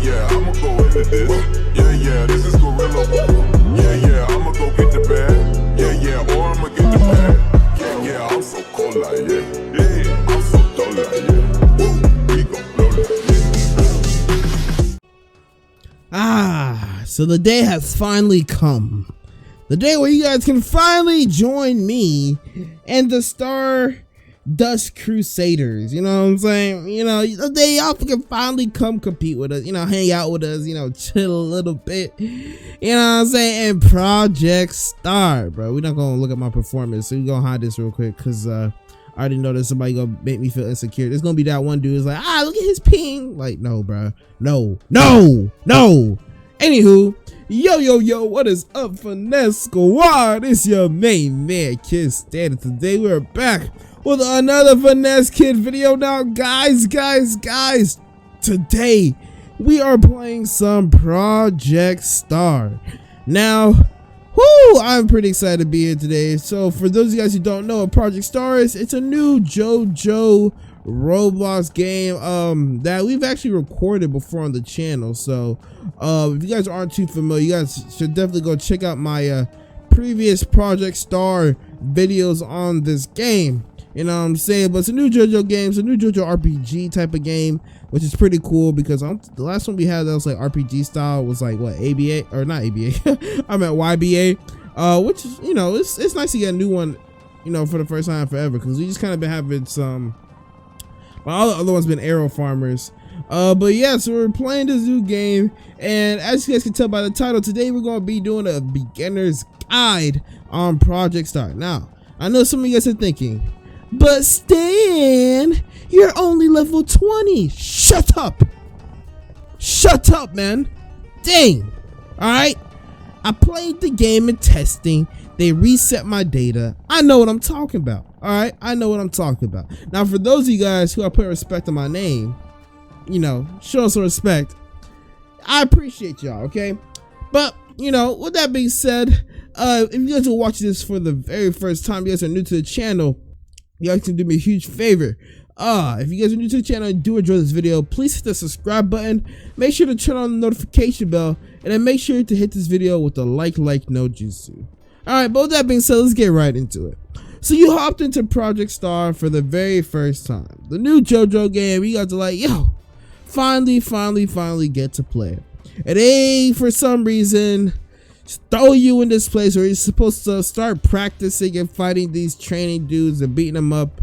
yeah, I'ma go into this. Yeah, this is gorilla. Yeah, I'ma go get the bag. Yeah, or I'ma get the bag. Yeah, I'm so cold like yeah, I'm so dull like yeah. Woo, we gon' blow like yeah. So the day has finally come. The day where you guys can finally join me and the Stardust Crusaders. You know what I'm saying? You know, the day y'all can finally come compete with us. You know, hang out with us. You know, chill a little bit. You know what I'm saying? And Project Star, bro. We're not gonna look at my performance, so we're gonna hide this real quick because I already know that somebody gonna make me feel insecure. There's gonna be that one dude who's like, look at his ping. Like, no, bro. No. Anywho. Yo, what is up, Finesse Squad? It's your main man, KiddStan, and today we're back with another Finesse Kid video. Now, guys, today we are playing some Project Star. Now, I'm pretty excited to be here today. So, for those of you guys who don't know what Project Star is, it's a new JoJo Roblox game that we've actually recorded before on the channel. So if you guys aren't too familiar, you guys should definitely go check out my previous Project Star videos on this game. You know what I'm saying? But it's a new JoJo game. It's a new JoJo RPG type of game, which is pretty cool because the last one we had that was like RPG style was like what, ABA or not ABA I meant YBA, which is, you know, it's nice to get a new one, you know, for the first time forever, because we just kind of been having some, well, all the other ones been Arrow Farmers. But yeah, so we're playing this new game, and as you guys can tell by the title, today we're going to be doing a beginner's guide on Project Star. Now, I know some of you guys are thinking, but Stan, you're only level 20. Shut up, man. Dang. Alright, I played the game in testing. They reset my data. I know what I'm talking about. Alright, I know what I'm talking about. Now, for those of you guys who are putting respect on my name, you know, show some respect. I appreciate y'all, okay? But, you know, with that being said, if you guys are watching this for the very first time, you guys are new to the channel, you guys can do me a huge favor. If you guys are new to the channel and do enjoy this video, please hit the subscribe button. Make sure to turn on the notification bell, and then make sure to hit this video with a like no jutsu. Alright, but with that being said, let's get right into it. So you hopped into Project Star for the very first time. The new JoJo game, you guys are like, yo, finally get to play it. And they, for some reason, throw you in this place where you're supposed to start practicing and fighting these training dudes and beating them up.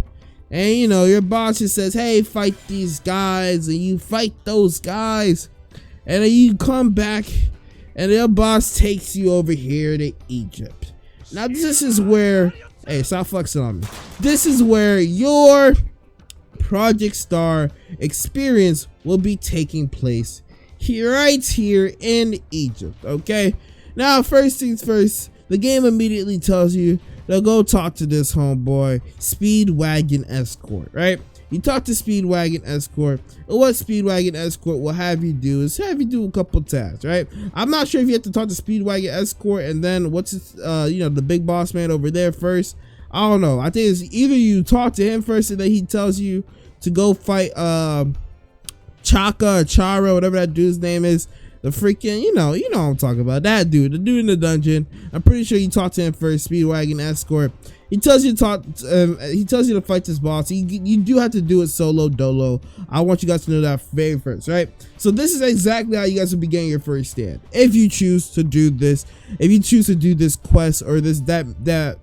And, you know, your boss just says, hey, fight these guys, and you fight those guys. And then you come back, and your boss takes you over here to Egypt. Now, this is where... Hey, stop flexing on me. This is where your Project Star experience will be taking place right here in Egypt, okay? Now, first things first, the game immediately tells you to go talk to this homeboy, Speedwagon Escort, right? You talk to Speedwagon Escort, and what Speedwagon Escort will have you do is have you do a couple tasks, right? I'm not sure if you have to talk to Speedwagon Escort and then what's his, you know, the big boss man over there first. I don't know. I think it's either you talk to him first and then he tells you to go fight Chaka or Chara, whatever that dude's name is. The freaking, you know what I'm talking about. That dude, the dude in the dungeon. I'm pretty sure you talk to him first, Speedwagon Escort. He tells you to fight this boss. You do have to do it solo dolo. I want you guys to know that very first, right? So this is exactly how you guys will be getting your first stand. If you choose to do this, if you choose to do this quest or this yeah,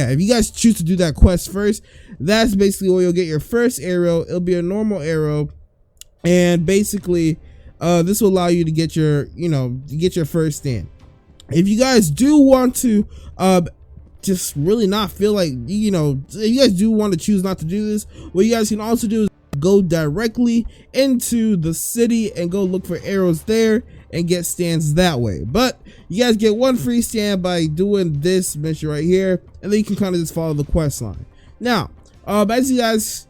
if you guys choose to do that quest first, that's basically where you'll get your first arrow. It'll be a normal arrow, and basically this will allow you to get your, get your first stand. If you guys do want to just really not feel like, if you guys do want to choose not to do this, what you guys can also do is go directly into the city and go look for arrows there and get stands that way. But you guys get one free stand by doing this mission right here, and then you can kind of just follow the quest line. Now, as you guys,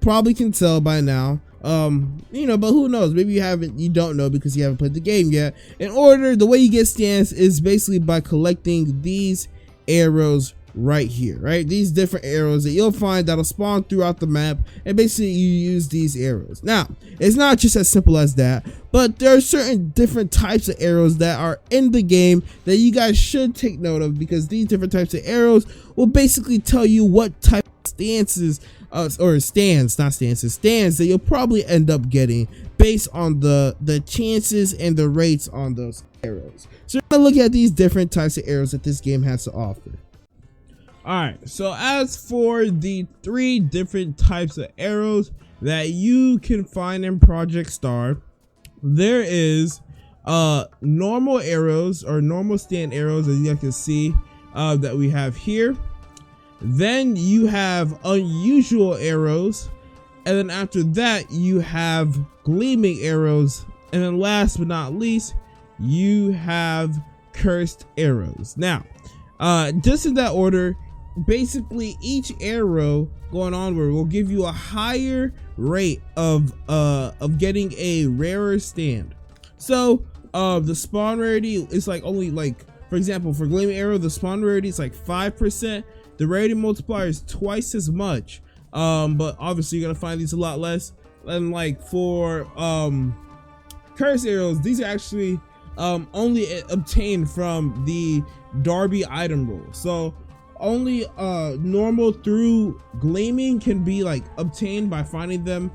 probably can tell by now, but who knows, maybe you don't know because you haven't played the game yet. The way you get stands is basically by collecting these arrows right here, right? These different arrows that you'll find that'll spawn throughout the map, and basically you use these arrows. Now, it's not just as simple as that, but there are certain different types of arrows that are in the game that you guys should take note of, because these different types of arrows will basically tell you what type of stands that you'll probably end up getting based on the chances and the rates on those arrows. So we're gonna look at these different types of arrows that this game has to offer. Alright, so as for the 3 different types of arrows that you can find in Project Star, there is normal arrows, or normal stand arrows, as you guys can see that we have here. Then you have unusual arrows, and then after that you have gleaming arrows, and then last but not least you have cursed arrows. Now, just in that order, basically each arrow going onward will give you a higher rate of getting a rarer stand. So the spawn rarity is like only, like, for example, for gleaming arrow, the spawn rarity is like 5%. The rarity multiplier is twice as much, but obviously you're gonna find these a lot less. And like for curse arrows, these are actually only obtained from the Darby item roll. So only normal through gleaming can be like obtained by finding them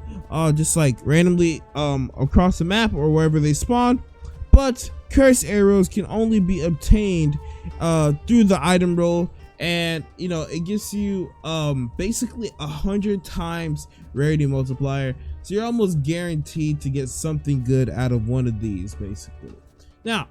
just like randomly across the map or wherever they spawn. But curse arrows can only be obtained through the item roll, and you know, it gives you basically 100 times rarity multiplier, so you're almost guaranteed to get something good out of one of these basically. Now,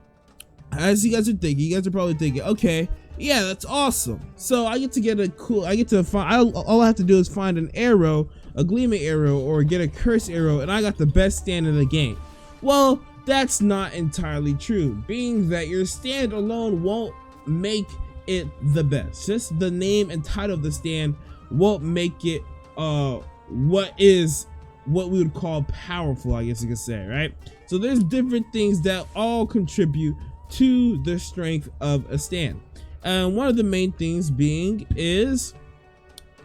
as you guys are thinking, you guys are probably thinking, okay, yeah, that's awesome, so I get to get a cool, I get to find, all I have to do is find an arrow, a gleaming arrow, or get a curse arrow, and I got the best stand in the game. Well, that's not entirely true, being that your stand alone won't make it the best. Just the name and title of the stand won't make it what we would call powerful, I guess you could say, right? So there's different things that all contribute to the strength of a stand, and one of the main things being is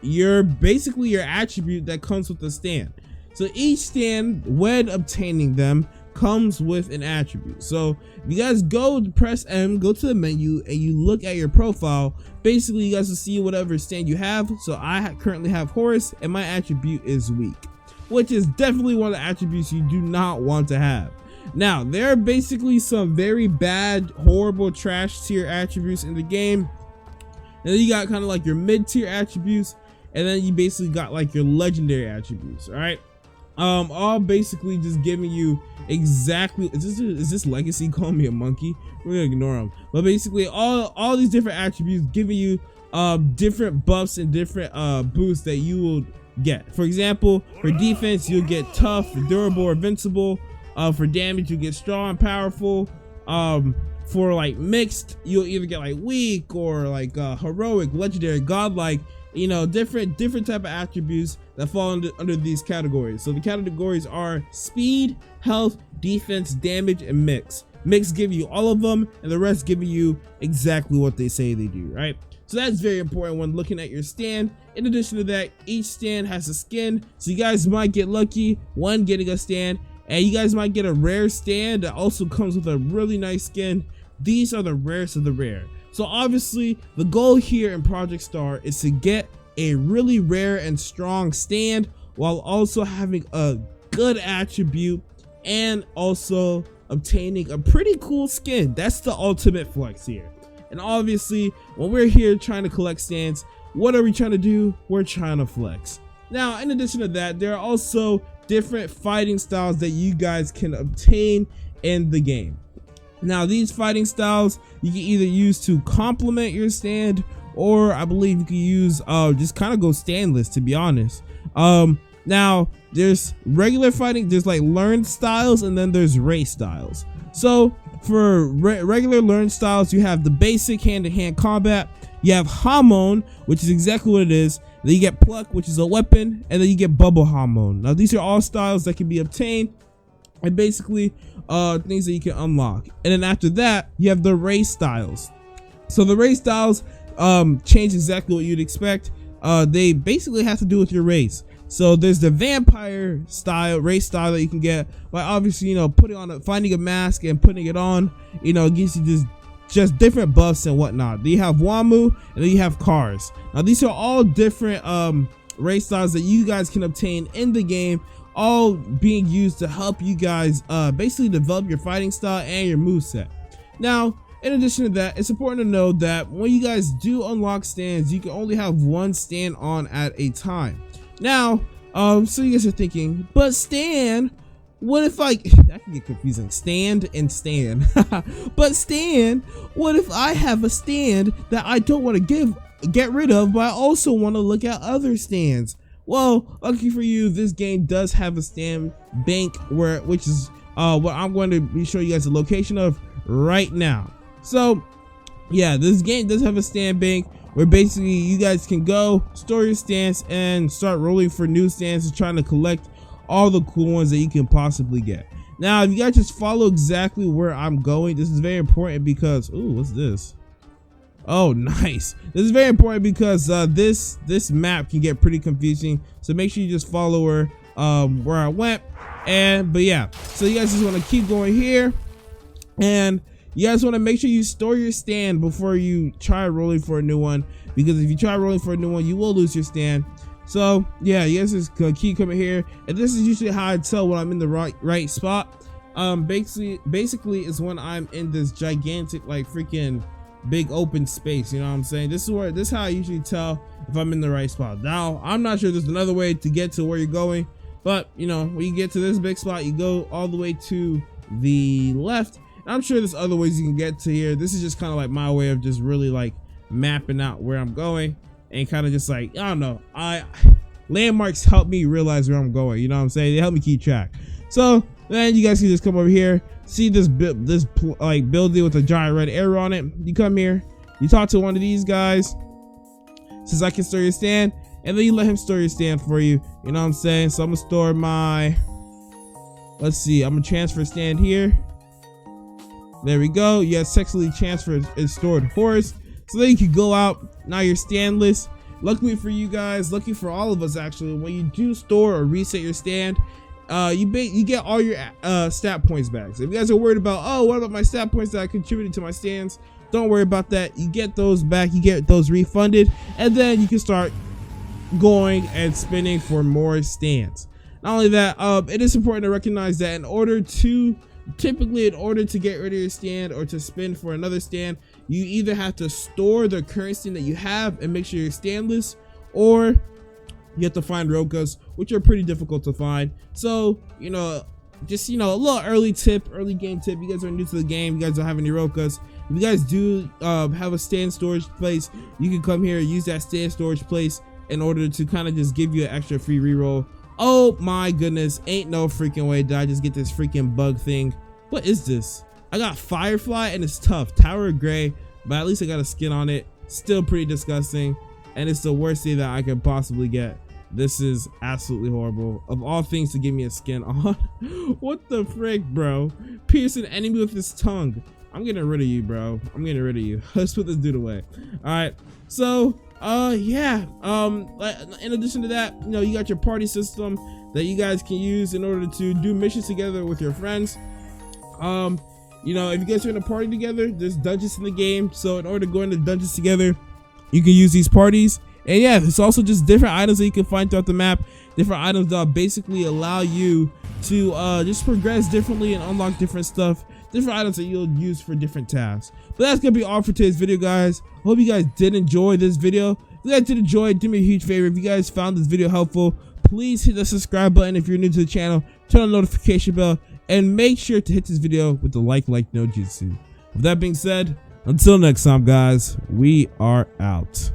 basically your attribute that comes with the stand. So each stand, when obtaining them, comes with an attribute. So if you guys press M, go to the menu, and you look at your profile, basically you guys will see whatever stand you have. So I currently have horse, and my attribute is weak, which is definitely one of the attributes you do not want to have. Now, there are basically some very bad, horrible, trash tier attributes in the game, and then you got kind of like your mid tier attributes, and then you basically got like your legendary attributes. All right, all basically just giving you exactly, is this legacy calling me a monkey? We're gonna ignore them, but basically all these different attributes giving you different buffs and different boosts that you will get. For example, for defense you'll get tough, durable, or invincible. For damage you get strong and powerful. For like mixed, you'll either get like weak or like heroic, legendary, godlike, you know, different type of attributes that fall under these categories. So the categories are speed, health, defense, damage, and mix. Mix give you all of them, and the rest giving you exactly what they say they do, right? So that's very important when looking at your stand. In addition to that, each stand has a skin, so you guys might get lucky when getting a stand, and you guys might get a rare stand that also comes with a really nice skin. These are the rarest of the rare. So obviously the goal here in Project Star is to get a really rare and strong stand while also having a good attribute and also obtaining a pretty cool skin. That's the ultimate flex here. And obviously when we're here trying to collect stands, what are we trying to do? We're trying to flex. Now, in addition to that, there are also different fighting styles that you guys can obtain in the game. Now, these fighting styles you can either use to complement your stand, or I believe you can use just kind of go standless, to be honest. Now there's regular fighting, there's like learned styles, and then there's race styles. So for regular learned styles, you have the basic hand-to-hand combat, you have Hamon, which is exactly what it is, then you get pluck, which is a weapon, and then you get bubble Hamon. Now these are all styles that can be obtained and basically things that you can unlock. And then after that you have the race styles. So the race styles change exactly what you'd expect. They basically have to do with your race. So there's the vampire style race style that you can get by obviously, finding a mask and putting it on. It gives you this just different buffs and whatnot. Then you have Wamu, and then you have Cars. Now these are all different race styles that you guys can obtain in the game, all being used to help you guys basically develop your fighting style and your moveset. Now, in addition to that, it's important to know that when you guys do unlock stands, you can only have one stand on at a time. Now, so you guys are thinking, but Stan, what if that can get confusing, stand and stand. But Stan, what if I have a stand that I don't want to get rid of, but I also want to look at other stands? Well, lucky for you, this game does have a stand bank, which is what I'm going to be showing you guys the location of right now. So yeah, this game does have a stand bank where basically you guys can go store your stands and start rolling for new stands and trying to collect all the cool ones that you can possibly get. Now, if you guys just follow exactly where I'm going, this is very important because, ooh, what's this? Oh, nice. This is very important because this map can get pretty confusing. So make sure you just follow where I went. But yeah, so you guys just want to keep going here, and you guys want to make sure you store your stand before you try rolling for a new one, because if you try rolling for a new one, you will lose your stand. So yeah, you guys just keep coming here, and this is usually how I tell when I'm in the right spot. Basically is when I'm in this gigantic, like, freaking big open space, you know what I'm saying? This is how I usually tell if I'm in the right spot. Now, I'm not sure there's another way to get to where you're going, but when you get to this big spot, you go all the way to the left. I'm sure there's other ways you can get to here. This is just kind of like my way of just really like mapping out where I'm going, and kind of just like, I don't know, landmarks help me realize where I'm going, you know what I'm saying? They help me keep track. So then you guys can just come over here, see this building with a giant red arrow on it. You come here, you talk to one of these guys, says I can store your stand, and then you let him store your stand for you, you know what I'm saying? So I'm gonna store my, let's see, I'm gonna transfer stand here. There we go. You have successfully transferred and stored horse. So then you can go out. Now you're standless. Luckily for you guys, lucky for all of us actually, when you do store or reset your stand, you get all your stat points back. So if you guys are worried about, oh, what about my stat points that I contributed to my stands, don't worry about that. You get those back, you get those refunded, and then you can start going and spinning for more stands. Not only that, it is important to recognize that in order to get rid of your stand or to spin for another stand, you either have to store the current stand that you have and make sure you're standless, or you have to find Rokas, which are pretty difficult to find. So, just, a little early game tip. You guys are new to the game, you guys don't have any Rokas. If you guys do have a stand storage place, you can come here and use that stand storage place in order to kind of just give you an extra free reroll. Oh my goodness, ain't no freaking way did I just get this freaking bug thing. What is this? I got Firefly and it's tough. Tower of Gray, but at least I got a skin on it. Still pretty disgusting, and it's the worst thing that I could possibly get. This is absolutely horrible. Of all things to give me a skin on. What the frick, bro? Pierce an enemy with his tongue. I'm getting rid of you, bro. I'm getting rid of you. Let's put this dude away. All right, so yeah, in addition to that, you got your party system that you guys can use in order to do missions together with your friends. If you guys are in a party together, there's dungeons in the game, so in order to go into dungeons together, you can use these parties. And yeah, there's also just different items that you can find throughout the map, different items that basically allow you to just progress differently and unlock different stuff, different items that you'll use for different tasks. But that's gonna be all for today's video, guys. Hope you guys did enjoy this video. If you guys did enjoy it, do me a huge favor. If you guys found this video helpful, please hit the subscribe button. If you're new to the channel, turn on the notification bell, and make sure to hit this video with the like no jutsu. With that being said, until next time, guys, we are out.